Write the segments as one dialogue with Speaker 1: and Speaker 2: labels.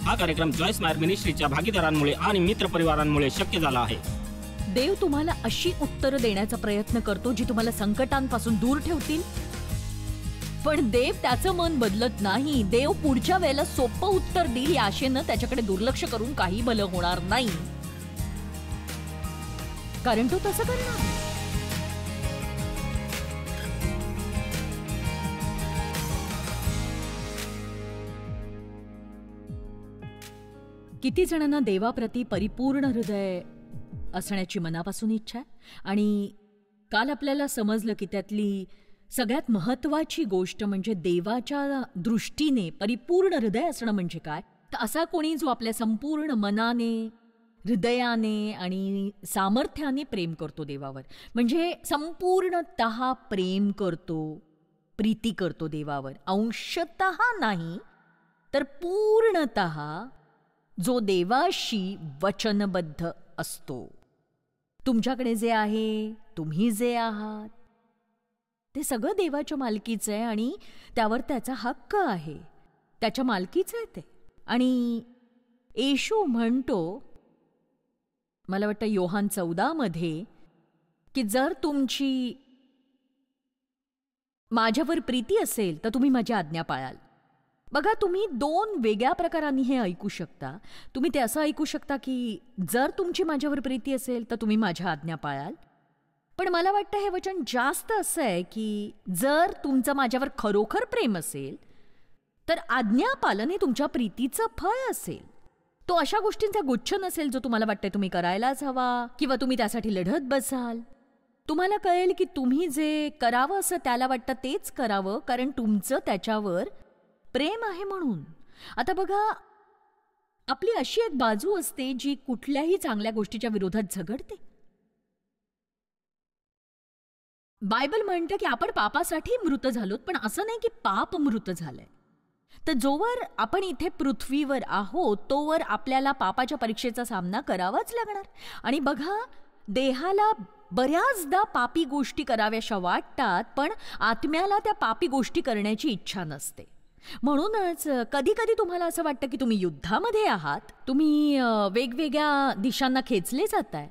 Speaker 1: हा कार्यक्रम जॉयस मायर मिनिस्ट्रीच्या भागीदारांमुळे आणि मित्रपरिवारांमुळे शक्य झाला आहे.
Speaker 2: देव तुम्हाला अशी उत्तरं देण्याचा प्रयत्न करतो जी तुम्हाला संकटांपासून दूर ठेवतील, पण देव त्याचं मन बदलत नाही. देव पुढच्या वेळेला सोपं उत्तर देईल या आशेनं त्याच्याकडे दुर्लक्ष करून काही भलं होणार नाही, कारण तो तसं करणार. किती जणांना देवाप्रती परिपूर्ण हृदय असण्याची मनापासून इच्छा आहे, आणि काल आपल्याला समजलं की त्यातली सगळ्यात महत्वाची गोष्ट म्हणजे देवाच्या दृष्टीने परिपूर्ण हृदय असणं म्हणजे काय. तर असा कोणी जो आपल्या संपूर्ण मनाने, हृदयाने आणि सामर्थ्याने प्रेम करतो देवावर, म्हणजे संपूर्णतः प्रेम करतो, प्रीती करतो देवावर, अंशतः नाही तर पूर्णतः, जो देवाशी वचनबद्ध असतो. तुमच्याकडे जे आहे, तुम्ही जे आहात, ते सगळं देवाच्या मालकीचं आहे आणि त्यावर त्याचा हक्क आहे, त्याच्या मालकीचं आहे ते. आणि येशू म्हणतो, मला वाटतं योहान 14 मध्ये, की जर तुमची माझ्यावर प्रीती असेल तर तुम्ही माझी आज्ञा पाळाल. बघा, तुम्ही दोन वेगळ्या प्रकारांनी हे ऐकू शकता. तुम्ही ते असं ऐकू शकता की जर तुमची माझ्यावर प्रीती असेल तर तुम्ही माझ्या आज्ञा पाळाल. पण मला वाटतं हे वचन जास्त असं आहे की जर तुमचं माझ्यावर खरोखर प्रेम असेल तर आज्ञा पालन हे तुमच्या प्रीतीचं फळ असेल. तो अशा गोष्टींचा गुच्छ नसेल जो तुम्हाला वाटतंय तुम्ही करायलाच हवा किंवा तुम्ही त्यासाठी लढत बसाल. तुम्हाला कळेल की तुम्ही जे करावं असं त्याला वाटतं तेच करावं, कारण तुमचं त्याच्यावर प्रेम आहे म्हणून. आता बघा, आपली अशी एक बाजू असते जी कुठल्याही चांगल्या गोष्टीच्या विरोधात झगडते. बायबल म्हणतं की आपण पापासाठी मृत झालोत, पण असं नाही की पाप मृत झालंय. तर जोवर आपण इथे पृथ्वीवर आहोत तोवर आपल्याला पापाच्या परीक्षेचा सामना करावाच लागणार. आणि बघा, देहाला बऱ्याचदा पापी गोष्टी कराव्याशा वाटतात, पण आत्म्याला त्या पापी गोष्टी करण्याची इच्छा नसते. म्हणूनच कधी कधी तुम्हाला असं वाटतं की तुम्ही युद्धामध्ये आहात, तुम्ही वेगवेगळ्या दिशांना खेचले जाताय.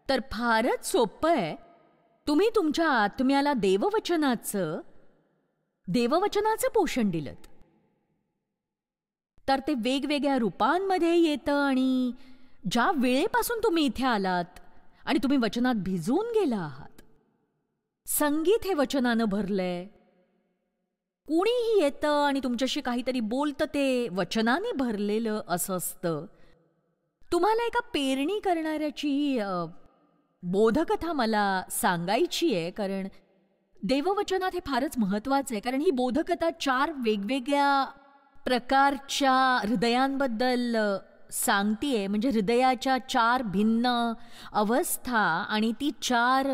Speaker 2: तर फारच सोपं आहे, तुम्ही तुमच्या आत्म्याला देववचनाचं पोषण दिलं तर ते वेगवेगळ्या रूपांमध्ये येतं. आणि ज्या वेळेपासून तुम्ही इथे आलात आणि तुम्ही वचनात भिजून गेला आहात, संगीत हे वचनानं भरलंय. कुणीही येतं आणि तुमच्याशी काहीतरी बोलतं ते वचनाने भरलेलं असं असतं. तुम्हाला एका पेरणी करणाऱ्याची बोधकथा मला सांगायची आहे, कारण देववचनात हे फारच महत्वाचं आहे. कारण ही बोधकथा 4 वेगवेगळ्या प्रकारच्या हृदयांबद्दल सांगतीये, म्हणजे हृदयाच्या 4 भिन्न अवस्था, आणि ती 4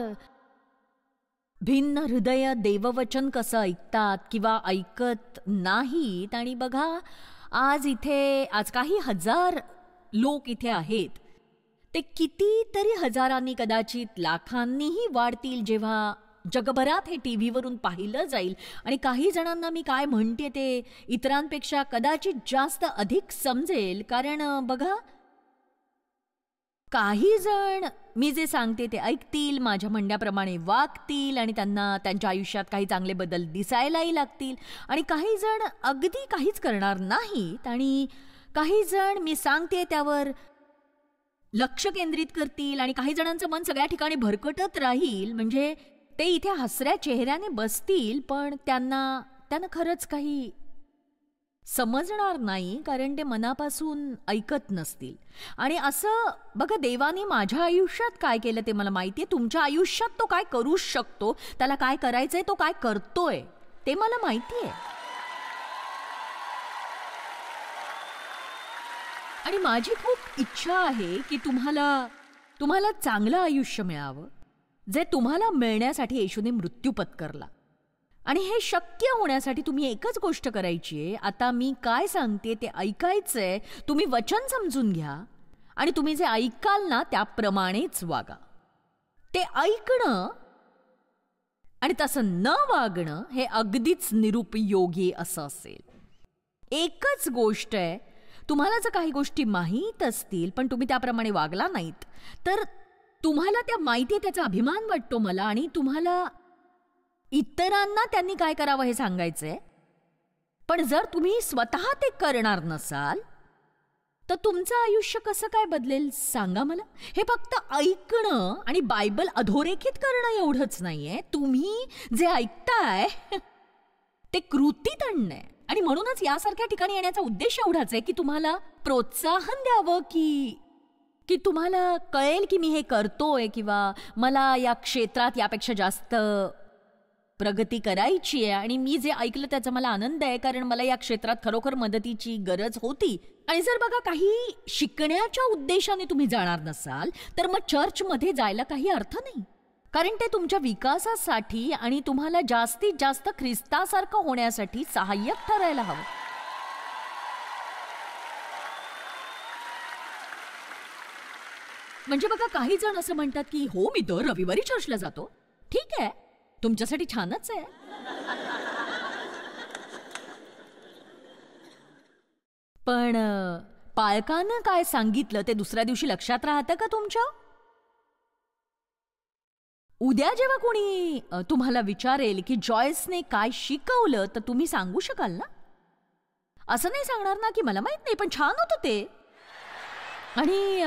Speaker 2: भिन्न हृदय देववचन कसं ऐकतात किंवा ऐकत नाहीत. आणि बघा, आज काही हजार लोक इथे आहेत, ते कितीतरी हजारांनी, कदाचित लाखांनीही वाढतील जेव्हा जगभरात हे टीव्हीवरून पाहिलं जाईल. आणि काही जणांना मी काय म्हणते ते इतरांपेक्षा कदाचित जास्त अधिक समजेल, कारण बघा, काही जण मी जे सांगते ते ऐकतील, माझ्या म्हणण्याप्रमाणे वागतील आणि त्यांना त्यांच्या आयुष्यात काही चांगले बदल दिसायलाही लागतील. आणि काही जण अगदी काहीच करणार नाहीत, आणि काही जण मी सांगते त्यावर लक्ष केंद्रित करतील, आणि काही जणांचं मन सगळ्या ठिकाणी भरकटत राहील. म्हणजे ते इथे हसऱ्या चेहऱ्याने बसतील, पण त्यांना खरंच काही समजणार नाही, कारण ते मनापासून ऐकत नसतील. आणि असं बघा, देवाने माझ्या आयुष्यात काय केलं ते मला माहितीये. तुमच्या आयुष्यात तो काय करू शकतो, त्याला काय करायचंय, तो काय करतोय ते मला माहितीये. आणि माझी खूप इच्छा आहे की तुम्हाला चांगलं आयुष्य मिळावं, जे तुम्हाला मिळण्यासाठी येशूने मृत्यू पत्करला. आणि हे शक्य होण्यासाठी तुम्ही एकच गोष्ट करायची आहे. आता मी काय सांगते ते ऐकायचंय, तुम्ही वचन समजून घ्या, आणि तुम्ही जे ऐकाल ना त्याप्रमाणेच वागा. ते ऐकणं आणि तसं न वागणं हे अगदीच निरुपयोगी असं असेल. एकच गोष्ट आहे, तुम्हाला जर काही गोष्टी माहीत असतील पण तुम्ही त्याप्रमाणे वागला नाहीत, तर तुम्हाला त्या माहिती त्याचा अभिमान वाटतो मला, आणि तुम्हाला इतरांना त्यांनी काय करावं हे सांगायचंय. पण जर तुम्ही स्वतः ते करणार नसाल तर तुमचं आयुष्य कसं काय बदलेल सांगा मला. हे फक्त ऐकणं आणि बायबल अधोरेखित करणं एवढंच नाहीये. तुम्ही जे ऐकताय ते कृतीत आणणं आहे. आणि म्हणूनच यासारख्या ठिकाणी येण्याचा उद्देश एवढाच आहे की तुम्हाला प्रोत्साहन द्यावं, की तुम्हाला कळेल की मी हे करतोय, किंवा मला या क्षेत्रात यापेक्षा जास्त प्रगती करायची आहे, आणि मी जे ऐकलं त्याचा मला आनंद आहे, कारण मला या क्षेत्रात खरोखर मदतीची गरज होती. आणि जर बघा काही शिकण्याच्या उद्देशाने तुम्ही जाणार नसाल तर मग चर्चमध्ये जायला काही अर्थ नाही, कारण ते तुमच्या विकासासाठी आणि तुम्हाला जास्तीत जास्त ख्रिस्तासारखं होण्यासाठी सहाय्यक ठरायला हवं. म्हणजे बघा काही जण असं म्हणतात की हो मी दर रविवारी चर्चला जातो. ठीक आहे, तुमच्यासाठी छानच आहे. पण पालकानं काय सांगितलं ते दुसऱ्या दिवशी लक्षात राहतं का तुमच्या? उद्या जेव्हा कोणी तुम्हाला विचारेल की जॉयसने काय शिकवलं तर तुम्ही सांगू शकाल ना? असं नाही सांगणार ना की मला माहित नाही पण छान होतं ते. आणि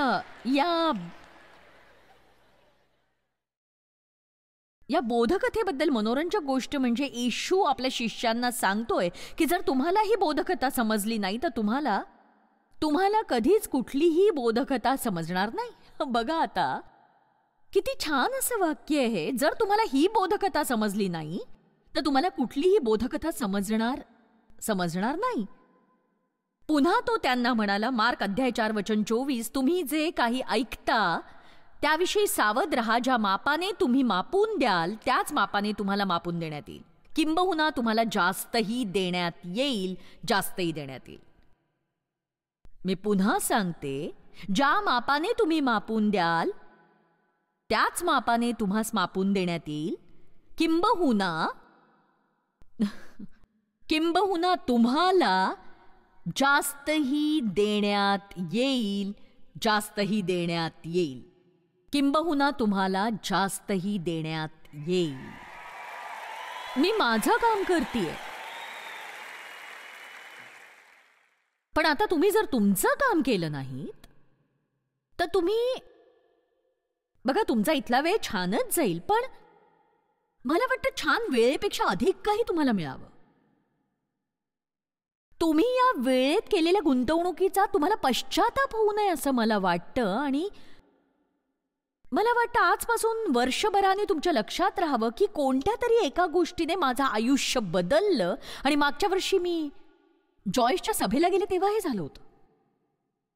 Speaker 2: या बोधकथेबद्दल मनोरंजक गोष्ट म्हणजे येशू आपल्या शिष्यांना सांगतोय की जर तुम्हाला ही बोधकथा समजली नाही तर तुम्हाला कधीच कुठलीही बोधकथा समजणार नाही. बघा आता किती छान असं वाक्य आहे. जर तुम्हाला ही बोधकथा समजली नाही तर तुम्हाला कुठलीही बोधकथा समजणार नाही. पुन्हा तो त्यांना म्हणाला, मार्क अध्याय 4 वचन 24, तुम्ही जे काही ऐकता त्याविषयी सावध रहा. ज्या मापाने तुम्ही मापून द्याल त्याच मापाने तुम्हाला मापून देण्यात येईल, किंबहुना तुम्हाला जास्तही देण्यात येईल. मी पुन्हा सांगते, ज्या मापाने तुम्ही मापून द्याल त्याच मापाने तुम्हास मापून देण्यात येईल, किंबहुना तुम्हाला जास्तही देण्यात येईल. किंबहुना तुम्हाला जास्तही देण्यात येईल. मी माझं काम करतेय, पण आता तुम्ही जर तुमचं काम केलं नाहीत तर तुम्ही बघा तुमचा इथला वेळ छानच जाईल, पण मला वाटतं छान वेळेपेक्षा अधिक काही तुम्हाला मिळावं. तुम्ही या वेळेत केलेल्या गुंतवणुकीचा तुम्हाला पश्चाताप होऊ नये असं मला वाटतं. आणि मला वाटतं आजपासून वर्षभराने तुमच्या लक्षात राहावं की कोणत्या तरी एका गोष्टीने माझं आयुष्य बदललं. आणि मागच्या वर्षी मी जॉयसच्या सभेला गेले तेव्हा हे झालं होतं.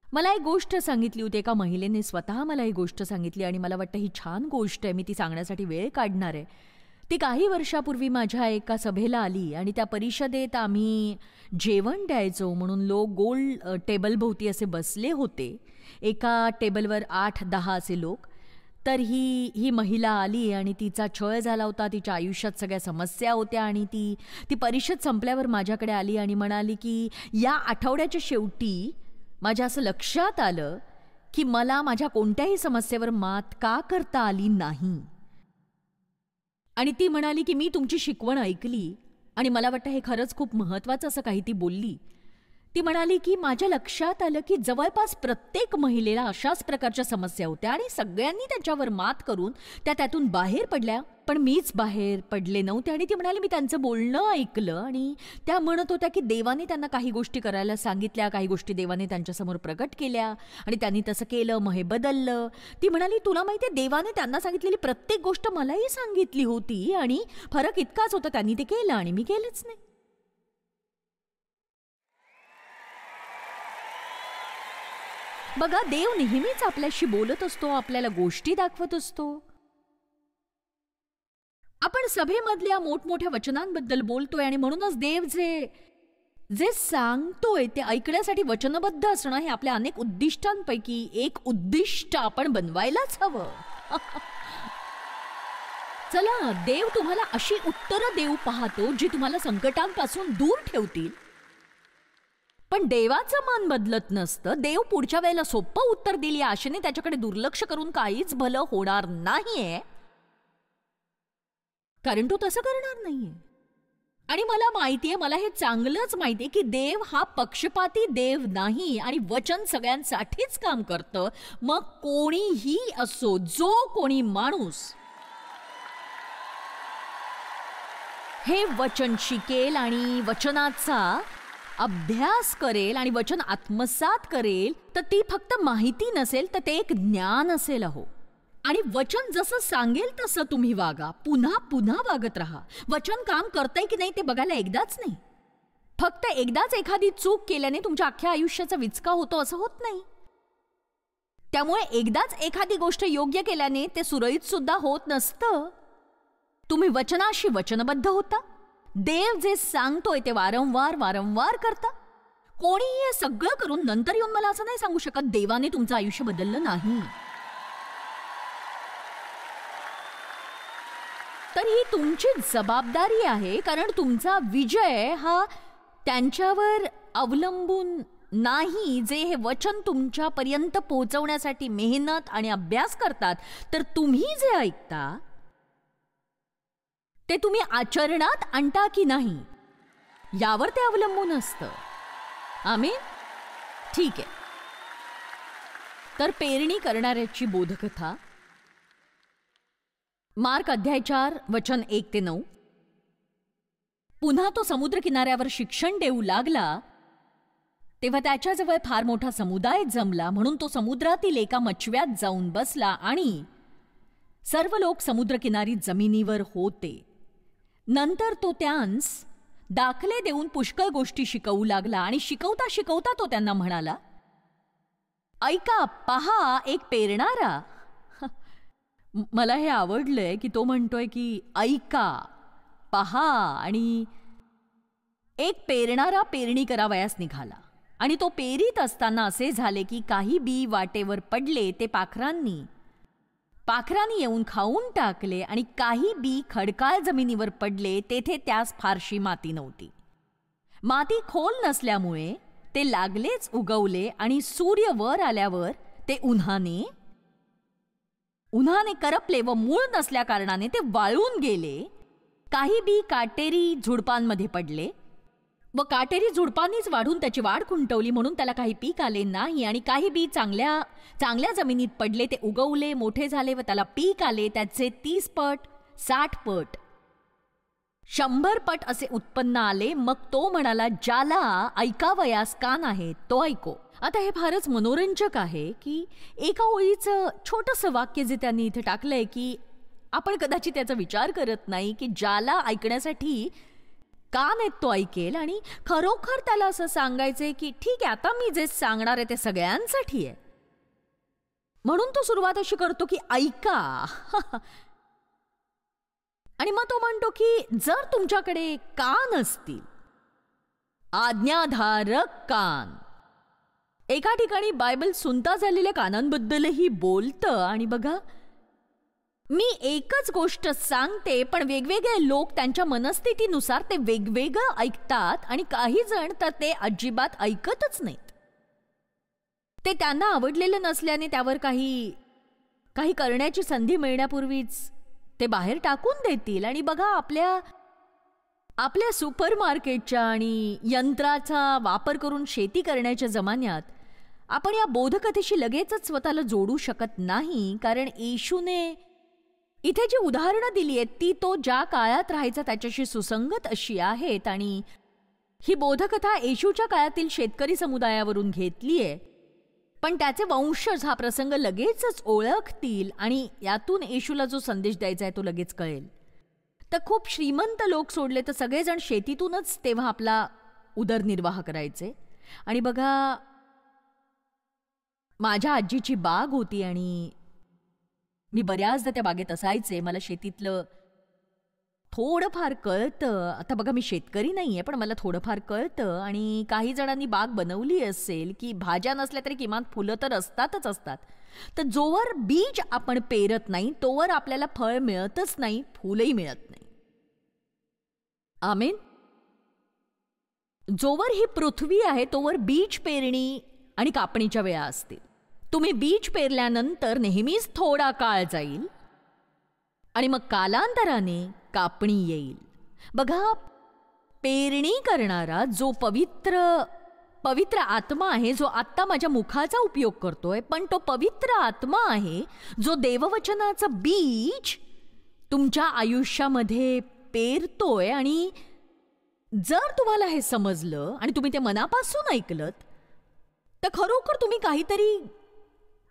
Speaker 2: मला एक गोष्ट सांगितली होती, एका महिलेने स्वतः मला ही गोष्ट सांगितली आणि मला वाटतं ही छान गोष्ट आहे, मी ती सांगण्यासाठी वेळ काढणार आहे. ती काही वर्षापूर्वी माझ्या एका सभेला आली आणि त्या परिषदेत आम्ही जेवण द्यायचो म्हणून लोक गोल टेबलभोवती असे बसले होते. एका टेबलवर 8-10 असे लोक. तर ही महिला आली आणि तिचा छळ झाला होता, तिच्या आयुष्यात सगळ्या समस्या होत्या आणि ती परिषद संपल्यावर माझ्याकडे आली आणि म्हणाली की या आठवड्याच्या शेवटी माझ्या असं लक्षात आलं की मला माझ्या कोणत्याही समस्येवर मात का करता आली नाही. आणि ती म्हणाली की मी तुमची शिकवण ऐकली आणि मला वाटतं हे खरंच खूप महत्त्वाचं असं काही ती बोलली. ती म्हणाली की माझ्या लक्षात आलं की जवळपास प्रत्येक महिलेला अशाच प्रकारच्या समस्या होत्या आणि सगळ्यांनी त्याच्यावर मात करून त्यातून बाहेर पडल्या, पण मीच बाहेर पडले नव्हते. आणि ती म्हणाली मी त्यांचं बोलणं ऐकलं आणि त्या म्हणत होत्या की देवाने त्यांना काही गोष्टी करायला सांगितल्या, काही गोष्टी देवाने त्यांच्यासमोर प्रकट केल्या आणि त्यांनी तसं केलं, मग हे बदललं. ती म्हणाली तुला माहिती आहे देवाने त्यांना सांगितलेली प्रत्येक गोष्ट मलाही सांगितली होती आणि फरक इतकाच होता, त्यांनी ते केलं आणि मी केलंच नाही. बघा देव नेहमीच आपल्याशी बोलत असतो, आपल्याला गोष्टी दाखवत असतो. आपण सभेमधल्या मोठमोठ्या वचनांबद्दल बोलतोय आणि म्हणूनच देव जे सांगतोय ते ऐकण्यासाठी वचनबद्ध असणं हे आपल्या अनेक उद्दिष्टांपैकी एक उद्दिष्ट आपण बनवायलाच हवं. चला, देव तुम्हाला अशी उत्तरं देऊ पाहतो जी तुम्हाला संकटांपासून दूर ठेवतील पण देवाचं मन बदलत नसतं. देव पुढच्या वेळेला सोपं उत्तर दिली या आशेने त्याच्याकडे दुर्लक्ष करून काहीच भलं होणार नाहीये, कारण तो तसं करणार नाहीये. आणि मला माहितीये, मला हे चांगलंच माहितीये की देव हा पक्षपाती देव नाही आणि वचन सगळ्यांसाठीच काम करतं. मग कोणीही असो, जो कोणी माणूस हे वचन शिकेल आणि वचनाचा अभ्यास करेल आणि वचन आत्मसात करेल, तर ती फक्त माहिती नसेल, तर ते एक ज्ञान असेल. अहो, आणि वचन जसं सांगेल तसं तुम्ही वागा, पुन्हा पुन्हा वागत राहा. वचन काम करतंय की नाही ते बघायला एकदाच नाही. फक्त एकदाच एखादी चूक केल्याने तुमच्या अख्ख्या आयुष्याचा विचका होतो असं होत नाही. त्यामुळे एकदाच एखादी गोष्ट योग्य केल्याने ते सुरळीत सुद्धा होत नसतं. तुम्ही वचनाशी वचनबद्ध होता. देव जे सांगतोय ते वारंवार वारंवार करता. कोणीही हे सगळं करून नंतर येऊन मला असं नाही सांगू शकत देवाने तुमचं आयुष्य बदललं नाही. तर ही तुमची जबाबदारी आहे, कारण तुमचा विजय हा त्यांच्यावर अवलंबून नाही जे हे वचन तुमच्यापर्यंत पोहोचवण्यासाठी मेहनत आणि अभ्यास करतात. तर तुम्ही जे ऐकता ते तुम्ही आचरणात आणता की नाही यावर ते अवलंबून असतं. आमीन. ठीक आहे. तर पेरणी करणाऱ्याची बोधकथा, मार्क अध्याय 4 वचन 1 ते 9. पुन्हा तो समुद्र किनाऱ्यावर शिक्षण देऊ लागला तेव्हा त्याच्याजवळ फार मोठा समुदाय जमला, म्हणून तो समुद्रातील एका मचव्यात जाऊन बसला आणि सर्व लोक समुद्रकिनारी जमिनीवर होते. नंतर तो त्यांस दाखले देऊन पुष्कळ गोष्टी शिकवू लागला आणि शिकवता शिकवता तो त्यांना म्हणाला, ऐका, पहा, एक पेरणारा. मला हे आवडलंय की तो म्हणतोय की ऐका, पहा, आणि एक पेरणारा पेरणी करावयास निघाला. आणि तो पेरीत असताना असे झाले की काही बी वाटेवर पडले, ते पाखरांनी येऊन खाऊन टाकले, आणि काही बी खडकाळ जमिनीवर पडले, तेथे त्यास फारशी माती नव्हती. माती खोल नसल्यामुळे ते लागलेच उगवले, आणि सूर्य वर आल्यावर ते उन्हाने करपले व मूळ नसल्या कारणाने ते वाळून गेले. काही बी काटेरी झुडपांमध्ये पडले व काटेरी झुडपांनीच वाढून त्याची वाढ खुंटवली, म्हणून त्याला काही पीक आले नाही. आणि काही बी चांगल्या जमिनीत पडले, ते उगवले, मोठे झाले व त्याला पीक आले. त्याचे 30 पट, 60 पट, 100 पट असे उत्पन्न आले. मग तो म्हणाला, ज्याला ऐकावयास कान आहे तो ऐको. आता हे फारच मनोरंजक आहे की एका ओळीचं छोटंसं वाक्य जे त्यांनी इथे टाकलंय की आपण कदाचित त्याचा विचार करत नाही की ज्याला ऐकण्यासाठी कान आहेत तो ऐकेल. आणि खरोखर त्याला असं सांगायचंय की ठीक आहे, आता मी जे सांगणार आहे ते सगळ्यांसाठी आहे. म्हणून तो सुरुवात अशी करतो की ऐका. आणि मग तो म्हणतो की जर तुमच्याकडे कान असतील, आज्ञाधारक कान. एका ठिकाणी बायबल सुनता झालेल्या कानांबद्दलही बोलतं. आणि बघा, मी एकच गोष्ट सांगते, पण वेगवेगळे लोक त्यांच्या मनस्थितीनुसार ते वेगवेगळं ऐकतात. आणि काही जण तर ते अजिबात ऐकतच नाहीत. ते त्यांना आवडलेलं नसल्याने त्यावर काही करण्याची संधी मिळण्यापूर्वीच ते बाहेर टाकून देतील. आणि बघा, आपल्या सुपरमार्केटच्या आणि यंत्राचा वापर करून शेती करण्याच्या जमान्यात आपण या बोधकथेशी लगेचच स्वतःला जोडू शकत नाही, कारण येशूने इथे जी उदाहरणं दिली आहेत ती तो ज्या काळात राहायचा त्याच्याशी सुसंगत अशी आहेत. आणि ही बोधकथा येशूच्या काळातील शेतकरी समुदायावरून घेतली आहे, पण त्याचे वंशज हा प्रसंग लगेचच ओळखतील आणि यातून येशूला जो संदेश द्यायचा आहे तो लगेच कळेल. तर खूप श्रीमंत लोक सोडले तर सगळेजण शेतीतूनच तेव्हा आपला उदरनिर्वाह करायचे. आणि बघा, माझ्या आजीची बाग होती आणि मी बऱ्याचदा त्या बागेत असायचे. मला शेतीतलं थोडंफार कळतं. आता बघा, मी शेतकरी नाहीये, पण मला थोडंफार कळतं. आणि काही जणांनी बाग बनवली असेल की भाज्या नसल्या तरी किमान फुलं तर असतातच असतात. तर जोवर बीज आपण पेरत नाही तोवर आपल्याला फळ मिळतच नाही, फुलही मिळत नाही. आमेन. जोवर ही पृथ्वी आहे तोवर बीज पेरणी आणि कापणीच्या वेळा असतील. तुम्ही बीज पेरल्यानंतर नेहमीच थोडा काळ जाईल आणि मग कालांतराने कापणी येईल. बघा, पेरणी करणारा जो पवित्र आत्मा आहे, जो आत्ता माझ्या मुखाचा उपयोग करतोय, पण तो पवित्र आत्मा आहे जो देववचनाचं बीज तुमच्या आयुष्यामध्ये पेरतोय. आणि जर तुम्हाला हे समजलं आणि तुम्ही ते मनापासून ऐकलत तर खरोखर तुम्ही काहीतरी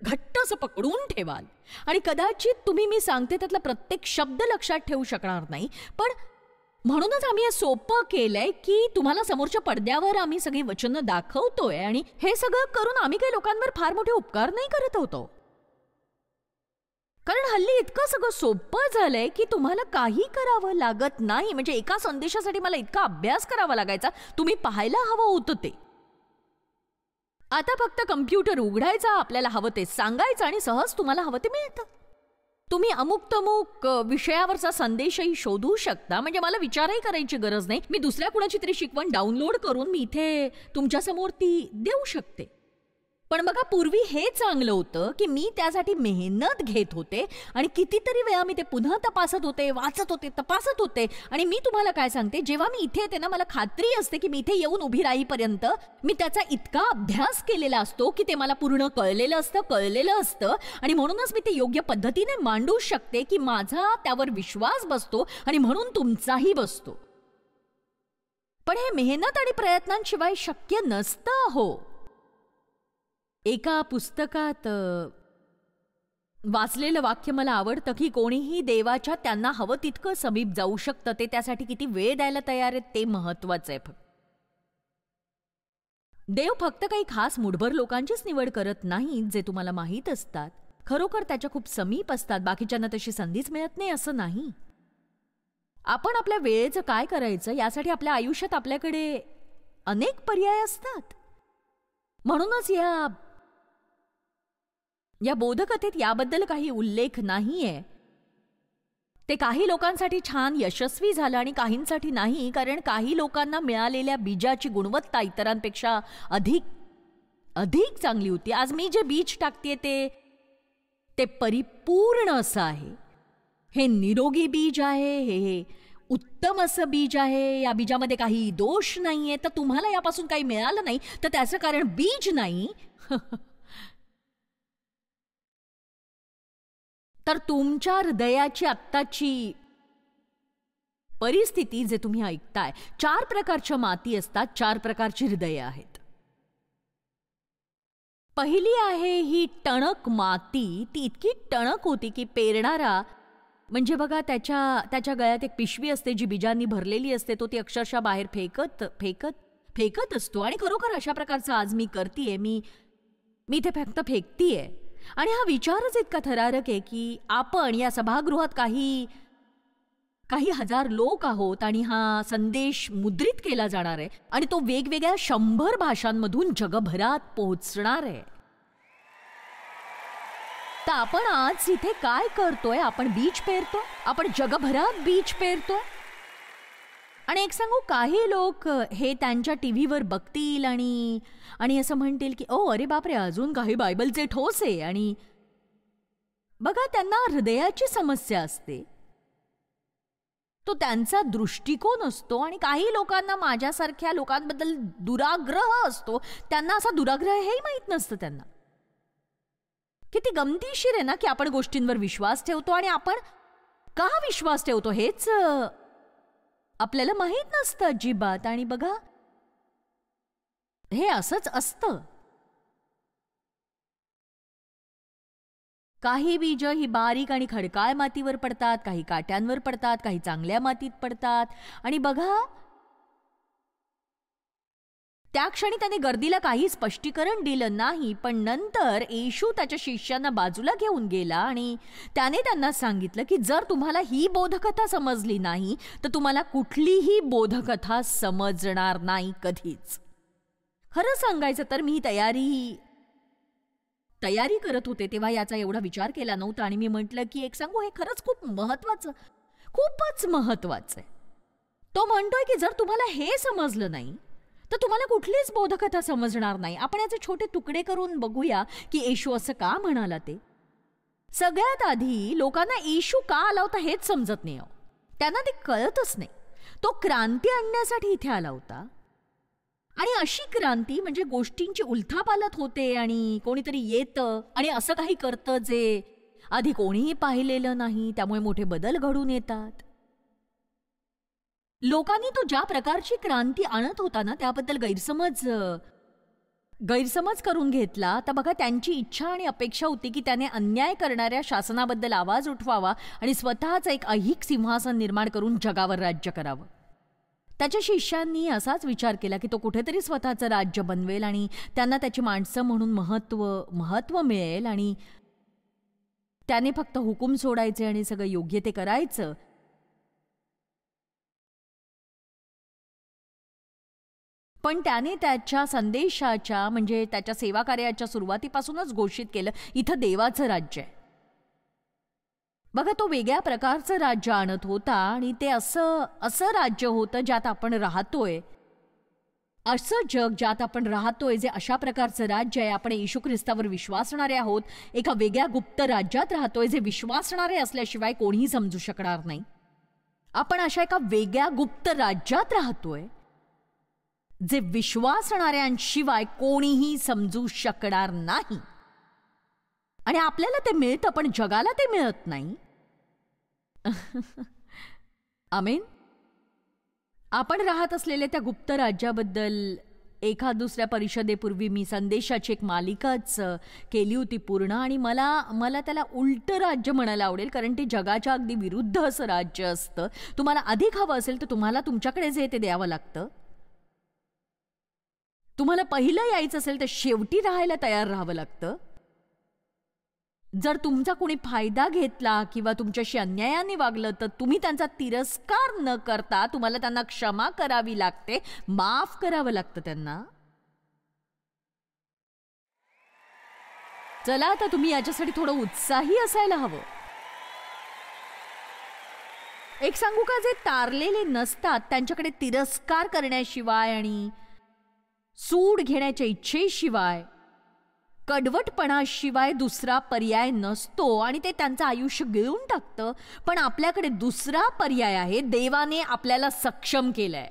Speaker 2: घट्ट असं पकडून ठेवाल. आणि कदाचित तुम्ही मी सांगते त्यातला प्रत्येक शब्द लक्षात ठेवू शकणार नाही, पण म्हणूनच आम्ही हे सोपं केलंय की तुम्हाला समोरच्या पडद्यावर आम्ही सगळी वचनं दाखवतोय आणि हे सगळं करून आम्ही काही लोकांवर फार मोठे उपकार नाही करत होतो. कारण हल्ली इतकं सगळं सोपं झालंय की तुम्हाला काही करावं लागत नाही. म्हणजे एका संदेशासाठी मला इतका अभ्यास करावा लागायचा, तुम्ही पाहायला हवं होतं ते. आता फक्त कम्प्युटर उघडायचा, आपल्याला हवं ते सांगायचं आणि सहज तुम्हाला हवं ते मिळतं. तुम्ही अमुक तमुक विषयावरचा संदेशही शोधू शकता. म्हणजे मला विचारही करायची गरज नाही. मी दुसऱ्या कुणाची तरी शिकवण डाउनलोड करून मी इथे तुमच्यासमोर ती देऊ शकते. पण बघा, पूर्वी हे चांगलं होतं की मी त्यासाठी मेहनत घेत होते आणि कितीतरी वेळा मी ते पुन्हा तपासत होते, वाचत होते, तपासत होते. आणि मी तुम्हाला काय सांगते, जेव्हा मी इथे येते ना, मला खात्री असते की मी इथे येऊन उभी राहीपर्यंत मी त्याचा इतका अभ्यास केलेला असतो की ते मला पूर्ण कळलेलं असतं आणि म्हणूनच मी ते योग्य पद्धतीने मांडू शकते की माझा त्यावर विश्वास बसतो आणि म्हणून तुमचाही बसतो. पण हे मेहनत आणि प्रयत्नांशिवाय शक्य नसतं हो. एका पुस्तकात वाचलेलं वाक्य मला आवडतं की कोणीही देवाच्या त्यांना हवं तितकं समीप जाऊ शकतं, ते त्यासाठी किती वेळ द्यायला तयार आहेत ते महत्वाचं आहे. देव फक्त काही खास मुठभर लोकांचीच निवड करत नाही जे तुम्हाला माहीत असतात, खरोखर त्याच्या खूप समीप असतात. बाकीच्यांना तशी संधीच मिळत नाही असं नाही. आपण आपल्या वेळेचं काय करायचं यासाठी आपल्या आयुष्यात आपल्याकडे अनेक पर्याय असतात. म्हणूनच या बोधकथेत याबद्दल काही उल्लेख नाहीये. ते काही लोकांसाठी छान यशस्वी झालं आणि काहींसाठी नाही, कारण काही लोकांना मिळालेल्या बीजाची गुणवत्ता इतरांपेक्षा अधिक चांगली होती. आज मी जे बीज टाकते ते परिपूर्ण असं आहे. हे निरोगी बीज आहे, हे उत्तम असं बीज आहे. या बीजामध्ये काही दोष नाहीये. तर तुम्हाला यापासून काही मिळालं नाही तर त्याचं कारण बीज नाही तर तुमच्या हृदयाची आत्ताची परिस्थिती जे तुम्ही ऐकताय. 4 प्रकारच्या माती असतात, 4 प्रकारची हृदय आहेत. पहिली आहे ही टणक माती. ती इतकी टणक होती की पेरणारा म्हणजे बघा त्याच्या गळ्यात एक पिशवी असते जी बीजांनी भरलेली असते. तो ती अक्षरशः बाहेर फेकत असतो. आणि खरोखर अशा प्रकारचं आज मी करतीये. मी इथे फक्त फेकतीये. आणि हा विचारच इतका थरारक आहे की आपण या सभागृहात काही हजार लोक आहोत आणि हा संदेश मुद्रित केला जाणार आहे आणि तो वेगवेगळ्या 100 भाषांमधून जगभरात पोहोचणार आहे. तर आपण आज इथे काय करतोय? आपण बीज पेरतोय. आपण जगभरात बीज पेरतोय. आणि एक सांगू, काही लोक हे त्यांच्या टीव्हीवर बघतील आणि असं म्हणतील की ओ अरे बापरे, अजून काही बायबलचे ठोस आहे. आणि बघा, त्यांना हृदयाची समस्या असते, तो त्यांचा दृष्टिकोन असतो. आणि काही लोकांना माझ्यासारख्या लोकांबद्दल दुराग्रह असतो. त्यांना असा दुराग्रह हेही माहीत नसतं त्यांना. किती गमतीशीर आहे ना की आपण गोष्टींवर विश्वास ठेवतो आणि आपण का विश्वास ठेवतो हेच आपल्याला माहीत नसतं अजिबात. आणि बघा, हे असंच असतं. काही बीज ही बारीक आणि खडकाळ मातीवर पडतात, काही काट्यांवर पडतात, काही चांगल्या मातीत पडतात. आणि बघा, त्या क्षणी त्याने गर्दीला काही स्पष्टीकरण दिलं नाही. पण नंतर येशू त्याच्या शिष्यांना बाजूला घेऊन गेला आणि त्याने त्यांना सांगितलं की जर तुम्हाला ही बोधकथा समजली नाही तर तुम्हाला कुठलीही बोधकथा समजणार नाही कधीच. खरं सांगायचं तर मी तयारी करत होते तेव्हा याचा एवढा विचार केला नव्हता. आणि मी म्हटलं की एक सांगू, हे खरंच खूप महत्वाचं, खूपच महत्वाचं आहे. तो म्हणतोय की जर तुम्हाला हे समजलं नाही तर तुम्हाला कुठलीच बोधकथा समजणार नाही. आपण याचे छोटे तुकडे करून बघूया की येशू असं का म्हणाला ते. सगळ्यात आधी लोकांना येशू का आला होता हेच समजत नाही. त्यांना ते कळतच नाही. तो क्रांती आणण्यासाठी इथे आला होता. आणि अशी क्रांती म्हणजे गोष्टींची उलथापालथ होते आणि कोणीतरी येतं आणि असं काही करतं जे आधी कोणीही पाहिलेलं नाही. त्यामुळे मोठे बदल घडून येतात. लोकांनी तो ज्या प्रकारची क्रांती आणत होता ना त्याबद्दल गैरसमज करून घेतला. तर बघा, त्यांची इच्छा आणि अपेक्षा होती की त्याने अन्याय करणाऱ्या शासनाबद्दल आवाज उठवावा आणि स्वतःच एक ऐहिक सिंहासन निर्माण करून जगावर राज्य करावं. त्याच्या शिष्यांनी असाच विचार केला की तो कुठेतरी स्वतःचं राज्य बनवेल आणि त्यांना त्याची माणसं म्हणून महत्व मिळेल आणि त्याने फक्त हुकूम सोडायचे आणि सगळं योग्य ते करायचं. पण त्याने त्याच्या संदेशाच्या म्हणजे त्याच्या सेवा कार्याच्या सुरुवातीपासूनच घोषित केलं, इथं देवाचं राज्य आहे. बघा, तो वेगळ्या प्रकारचं राज्य आणत होता आणि ते असं राज्य होतं ज्यात आपण राहतोय. असं जग ज्यात आपण राहतोय जे अशा प्रकारचं राज्य आहे. आपण येशू ख्रिस्तावर विश्वासणारे आहोत. एका वेगळ्या गुप्त राज्यात राहतोय जे विश्वासणारे असल्याशिवाय कोणीही समजू शकणार नाही. आपण अशा एका वेगळ्या गुप्त राज्यात राहतोय जे विश्वासणाऱ्यांशिवाय कोणीही समजू शकणार नाही. आणि आपल्याला ते मिळतं पण जगाला ते मिळत नाही. आमेन. आपण राहत असलेल्या त्या गुप्त राज्याबद्दल एका दुसऱ्या परिषदेपूर्वी मी संदेशाची एक मालिकाच केली होती पूर्ण. आणि मला त्याला उलटं राज्य म्हणायला आवडेल, कारण ते जगाच्या अगदी विरुद्ध असं राज्य असतं. तुम्हाला अधिक हवं असेल तर तुम्हाला तुमच्याकडे जे ते द्यावं लागतं. तुम्हाला पहिलं यायचं असेल तर शेवटी राहायला तयार राहावं लागतं. जर तुमचा कोणी फायदा घेतला किंवा तुमच्याशी अन्यायाने वागलं तर तुम्ही त्यांचा तिरस्कार न करता तुम्हाला त्यांना क्षमा करावी लागते, माफ करावं लागतं त्यांना. चला, आता तुम्ही याच्यासाठी थोडं उत्साही असायला हवं. एक सांगू का, जे तारलेले नसतात त्यांच्याकडे तिरस्कार करण्याशिवाय आणि सूड घेण्याच्या इच्छेशिवाय, कडवटपणाशिवाय दुसरा पर्याय नसतो आणि ते त्यांचं आयुष्य गिळून टाकतं. पण आपल्याकडे दुसरा पर्याय आहे. देवाने आपल्याला सक्षम केलंय.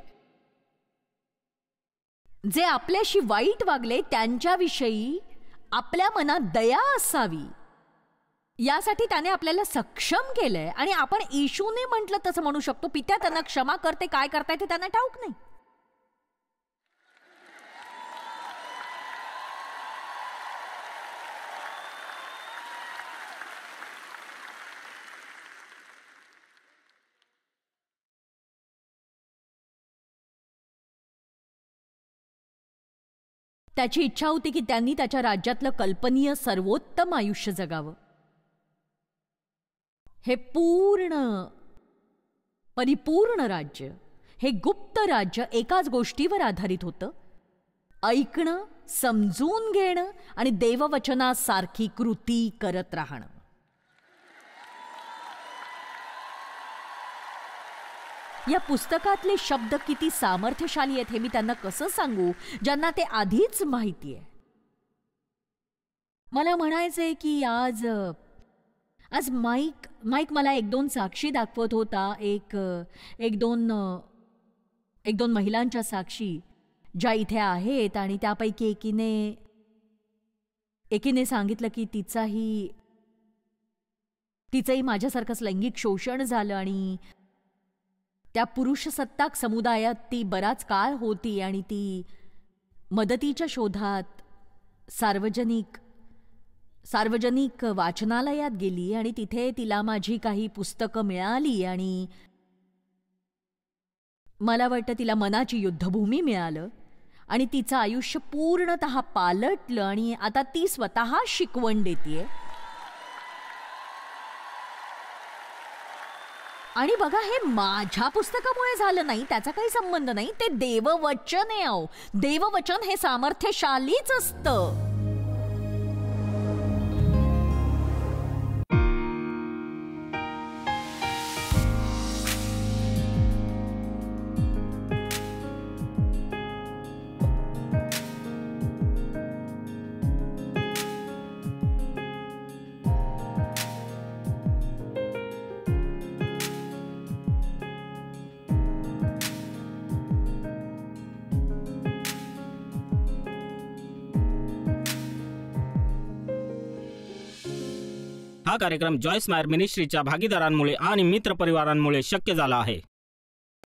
Speaker 2: जे आपल्याशी वाईट वागले त्यांच्याविषयी आपल्या मनात दया असावी यासाठी त्याने आपल्याला सक्षम केलंय. आणि आपण येशूने म्हटलं तसं म्हणू शकतो, पित्या त्यांना क्षमा करते, काय करताय ते त्यांना ठाऊक नाही. त्याची इच्छा होती की त्यांनी त्याच्या राज्यातलं कल्पनीय सर्वोत्तम आयुष्य जगावं. हे परिपूर्ण राज्य, हे गुप्त राज्य एकाच गोष्टीवर आधारित होतं: ऐकणं, समजून घेणं आणि देववचनासारखी कृती करत राहणं. या पुस्तकातले शब्द किती सामर्थ्यशाली आहेत हे मी त्यांना कसं सांगू ज्यांना ते आधीच माहिती आहे. मला म्हणायचंय की आज माईक मला एक दोन साक्षी दाखवत होता. एक दोन महिलांच्या साक्षी ज्या इथे आहेत आणि त्यापैकी एकीने सांगितलं की तिचंही माझ्यासारखंच लैंगिक शोषण झालं आणि त्या पुरुषसत्ताक समुदायात ती बराच काळ होती आणि ती मदतीच्या शोधात सार्वजनिक वाचनालयात गेली आणि तिथे तिला माझी काही पुस्तकं मिळाली आणि मला वाटतं तिला मनाची युद्धभूमी मिळालं आणि तिचं आयुष्य पूर्णतः पालटलं आणि आता ती स्वतः शिकवण देतेय. आणि बघा, हे माझ्या पुस्तकामुळे झालं नाही, त्याचा काही संबंध नाही. ते देववचन आहे. देववचन हे सामर्थ्यशालीच असतं.
Speaker 1: हा कार्यक्रम जॉयस मायर मिनिस्ट्रीच्या भागीदारांमुळे आणि मित्रपरिवारांमुळे शक्य झाला आहे.